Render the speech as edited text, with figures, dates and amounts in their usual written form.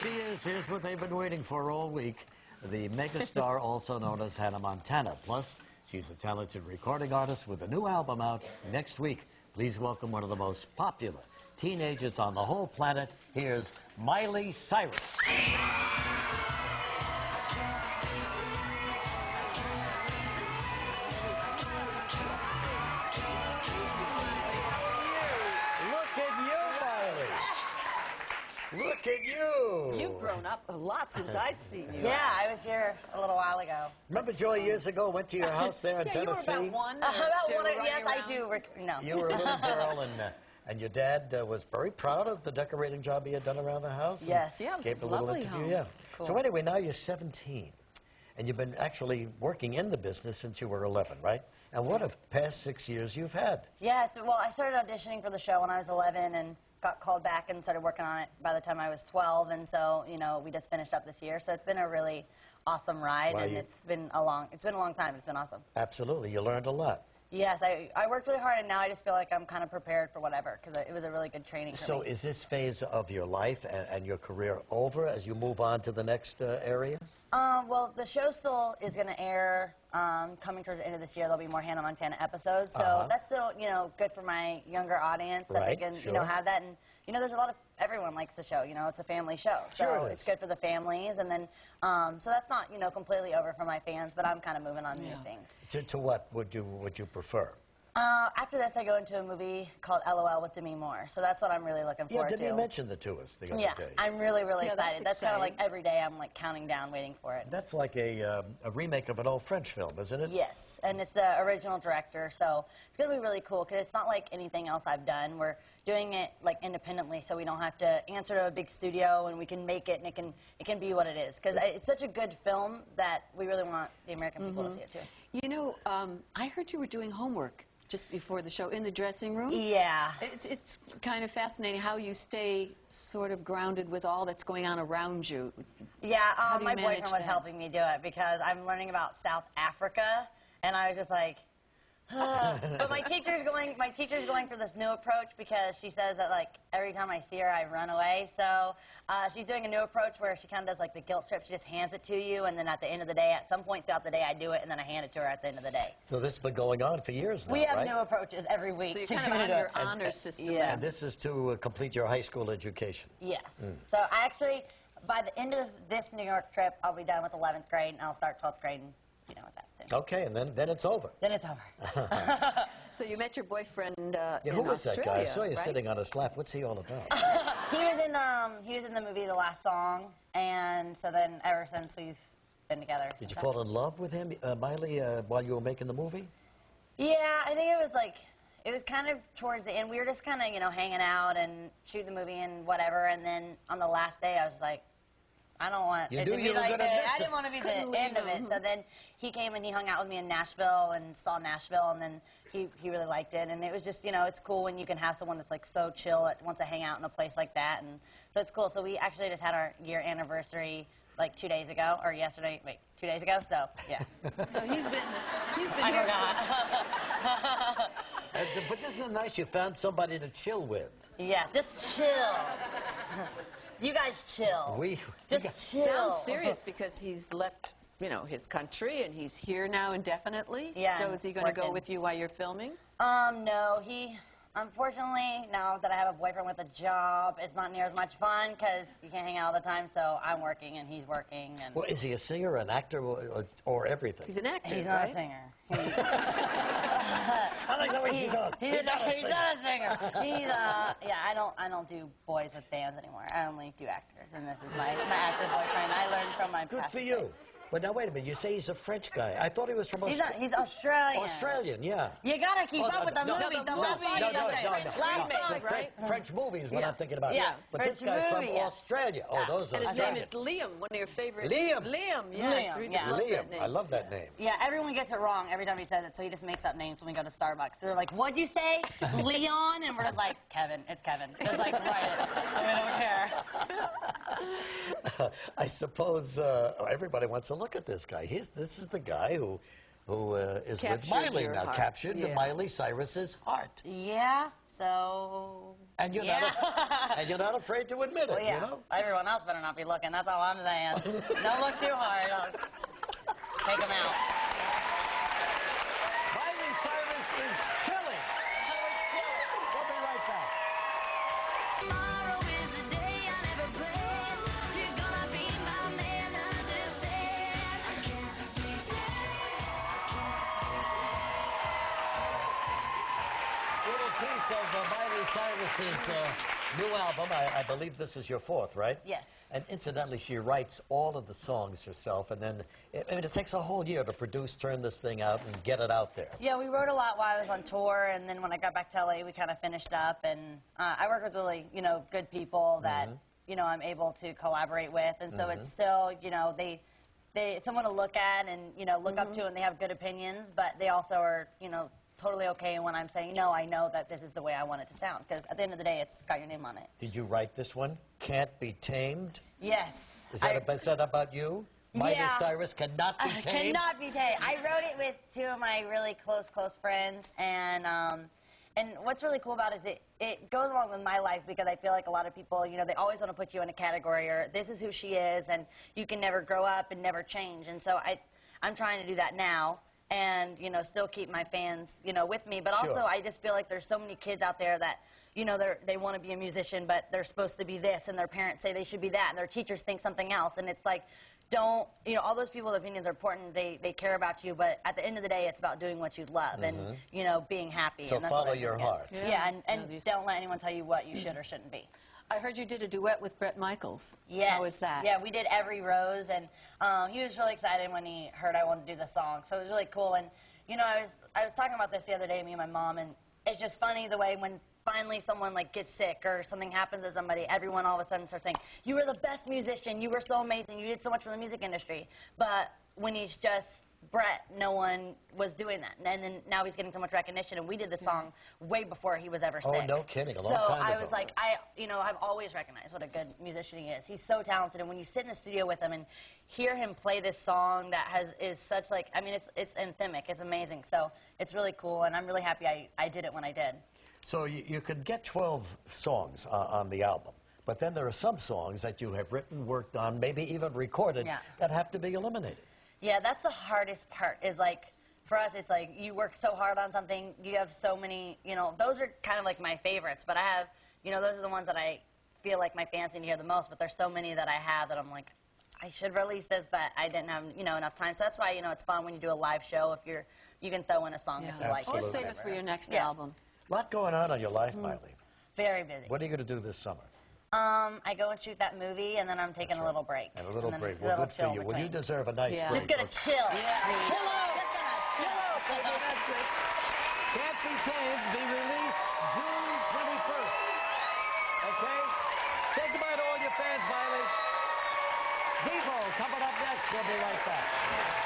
she is. Here's what they've been waiting for all week. The megastar, also known as Hannah Montana. Plus, she's a talented recording artist with a new album out next week. Please welcome one of the most popular teenagers on the whole planet. Here's Miley Cyrus. Look at you! You've grown up a lot since I've seen you. Yeah, I was here a little while ago. Remember Joy years ago, went to your house there in Tennessee? You were about one. Yes, I do. No. You were a little girl, and your dad was very proud of the decorating job he had done around the house. Yes. Yeah, it was gave a a little lovely interview, home. yeah. Cool. So anyway, now you're 17, and you've been actually working in the business since you were 11, right? And what a past 6 years you've had. Yeah, well, I started auditioning for the show when I was 11 and got called back and started working on it by the time I was 12, and so, you know, we just finished up this year. So it's been a really awesome ride, and it's been a long time. It's been awesome. Absolutely. You learned a lot. Yes, I worked really hard, and now I just feel like I'm kind of prepared for whatever, because it was a really good training for me. So is this phase of your life and your career over as you move on to the next area? Well, the show still is going to air coming towards the end of this year. There'll be more Hannah Montana episodes, so that's still, you know, good for my younger audience that they can, you know, have that. And you know, there's a lot of everyone likes the show. You know, it's a family show, so it's good for the families. And then, so that's not, you know, completely over for my fans, but I'm kind of moving on to new things. To what would you prefer? After this, I go into a movie called LOL with Demi Moore, so that's what I'm really looking forward to. Yeah, Demi mentioned it to us the other day. I'm really, really excited. That's kind of like every day I'm like counting down, waiting for it. That's like a remake of an old French film, isn't it? Yes, and it's the original director, so it's going to be really cool because it's not like anything else I've done. We're doing it like independently, so we don't have to answer to a big studio, and we can make it, and it can be what it is. Because it's such a good film that we really want the American people to see it too. You know, I heard you were doing homework just before the show in the dressing room. Yeah. It's kind of fascinating how you stay sort of grounded with all that's going on around you. Yeah, my boyfriend was helping me do it because I'm learning about South Africa, and I was just like, but my teacher's going for this new approach because she says that like every time I see her I run away. So she's doing a new approach where she kind of does like the guilt trip. She just hands it to you, and then at the end of the day, at some point throughout the day, I do it, and then I hand it to her at the end of the day. So this has been going on for years now, We have new approaches every week. So you're kind of on your honor system. And this is to complete your high school education. Yes. So I actually, by the end of this New York trip, I'll be done with 11th grade, and I'll start 12th grade, and you know, with that soon. Okay, and then it's over. Then it's over. So you met your boyfriend in who was Australia, that guy? I saw you right? sitting on his lap. What's he all about? He was in the movie The Last Song, and so then ever since we've been together. Did you fall in love with him, Miley, while you were making the movie? Yeah, I think it was kind of towards the end. We were just kind of, you know, hanging out and shooting the movie and whatever, and then on the last day I was like, I don't want it to be like this. I didn't want to be the end of it. So then he came and he hung out with me in Nashville and saw Nashville, and then he really liked it. And it was just, you know, it's cool when you can have someone that's like so chill that wants to hang out in a place like that. And so it's cool. So we actually just had our year anniversary like 2 days ago, or yesterday, wait, 2 days ago. So yeah. So he's been I here. forgot. But isn't it nice you found somebody to chill with? Yeah, just chill. You guys chill. Just chill. Sounds serious because he's left, you know, his country, and he's here now indefinitely. Yeah. So is he going to go with you while you're filming? No, unfortunately, now that I have a boyfriend with a job, it's not near as much fun because you can't hang out all the time, so I'm working and he's working. And well, is he a singer, an actor, or everything? He's an actor, He's not a singer. I like the way she talks. He's not a singer. Yeah, I don't do boys with bands anymore. I only do actors, and this is my actor boyfriend. I learned from my Good for you. But now, wait a minute. You say he's a French guy. I thought he was from Australia. He's Australian. Australian, yeah. You gotta keep up with the movie. The last song, right? French movies, what I'm thinking about. Yeah. But this guy's from Australia. Oh, those are And his Australian. name is Liam, one of your favorite. Liam. Liam, yes. We just love that name. I love that name. Yeah, everyone gets it wrong every time he says it, so he just makes up names when we go to Starbucks. They're like, what'd you say? Leon? And we're just like, Kevin. It's Kevin. Just like, write it. We don't care. I suppose everybody wants to look at this guy. This is the guy who is with Miley now, captured Miley Cyrus's heart. Yeah, so And you're, and you're not afraid to admit it, Well, yeah. you know? Everyone else better not be looking. That's all I'm saying. Don't look too hard. I'll take them out. Miley Cyrus is chilling. We'll be right back. Tomorrow is the day I never planned. You're gonna be my man, understand? I can't be saved. Little piece of Miley Cyrus's new album. I believe this is your fourth, right? Yes. And incidentally, she writes all of the songs herself, and then it takes a whole year to produce, turn this thing out, and get it out there. Yeah, we wrote a lot while I was on tour, and then when I got back to LA, we kind of finished up. And I work with really, good people that, I'm able to collaborate with, and so it's still, it's someone to look at and, look up to, and they have good opinions, but they also are, totally okay when I'm saying, no, I know that this is the way I want it to sound, because at the end of the day, it's got your name on it. Did you write this one? Can't Be Tamed? Yes. Is that about you? Miley Cyrus cannot be tamed? Cannot be tamed. I wrote it with two of my really close friends, and what's really cool about it is it goes along with my life, because I feel like a lot of people, they always want to put you in a category, or this is who she is, and you can never grow up and never change. And so I'm trying to do that now, and, still keep my fans, with me. But also, I just feel like there's so many kids out there that, they want to be a musician, but they're supposed to be this, and their parents say they should be that, and their teachers think something else. And it's like, don't, all those people's opinions are important. They care about you, but at the end of the day, it's about doing what you love and, being happy. So and that's follow what I your think heart. Yeah, and don't let anyone tell you what you should or shouldn't be. I heard you did a duet with Bret Michaels. Yes. How was that? Yeah, we did Every Rose, and he was really excited when he heard I wanted to do the song. So it was really cool. And, I was talking about this the other day, me and my mom, and it's just funny the way when finally someone gets sick or something happens to somebody, everyone all of a sudden starts saying, you were the best musician, you were so amazing, you did so much for the music industry. But when he's just Bret, no one was doing that. And then now he's getting so much recognition, and we did the song way before he was ever sick. Oh, no kidding, a long time So ago. I was like, I've always recognized what a good musician he is. He's so talented, and when you sit in the studio with him and hear him play this song that is such it's anthemic, it's amazing. So it's really cool, and I'm really happy I did it when I did. So you could get 12 songs on the album, but then there are some songs that you have written, worked on, maybe even recorded, that have to be eliminated. Yeah, that's the hardest part, is for us, it's you work so hard on something, you have so many, those are kind of my favorites, but I have, those are the ones that I feel like my fans need to hear the most, but there's so many that I have that I'm like, I should release this, but I didn't have, enough time. So that's why, it's fun when you do a live show, if you can throw in a song if you like it. Or save it for your next album. A lot going on in your life, Miley. Very busy. What are you going to do this summer? I go and shoot that movie, and then I'm taking a little break. And a little break. Well, good for you. Well, you deserve a nice break. Just gonna chill. Yeah. Chill out. Just gonna chill out. Can't Be Tamed, be released June 21st. Okay? Say goodbye to all your fans, Miley. Devo coming up next. We'll be right back.